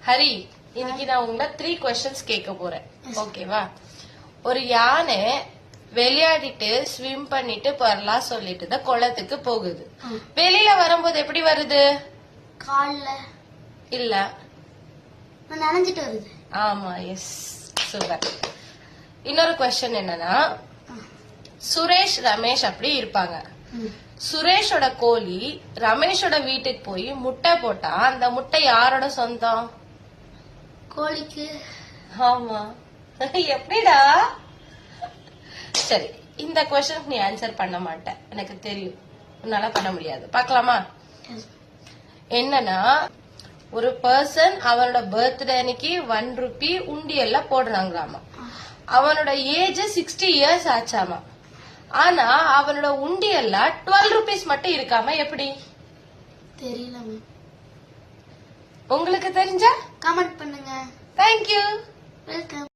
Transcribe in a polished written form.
ஹரி, இன்னைக்கு நான் உங்களை 3 questions கேட்க போறேன். ஓகேவா? ஒரு யானை விளையாடிட்டு ஸ்விம் பண்ணிட்டு வரலாம் சொல்லிட்டு குளத்துக்கு போகுது. வெளியில வரும்போது எப்படி வருது? கால்ல இல்ல, நனைஞ்சிட்டு வருது. ஆமா, எஸ், சூப்பர். இன்னொரு கொஸ்டின் என்னன்னா, சுரேஷ் ரமேஷ் அப்படி இருப்பாங்க. சுரேஷோட கோழி ரமேஷோட வீட்டுக்கு போய் முட்டை போட்டா அந்த முட்டை யாரோட சொந்தம்? கோழிக்கு. ஆமா, எப்படிடா? சரி, இந்த கொஸ்டினுக்கு நீ ஆன்சர் பண்ண மாட்டேன், எனக்கு தெரியும். உன்னால பண்ண முடியாது. பார்க்கலாமா? என்னன்னா, ஒரு பர்சன் அவனோட பர்த்டே அன்னைக்கு 1 ரூபி உண்டியல்ல போடுறாங்களாமா. அவனோட ஏஜ் 60 இயர்ஸ் ஆச்சாமா. ஆனா அவனோட உண்டியல்ல 12 ரூபீஸ் மட்டும் இருக்காம எப்படி? தெரியல. உங்களுக்கு தெரிஞ்சா கமெண்ட் பண்ணுங்க. தேங்க்யூ. வெல்கம்.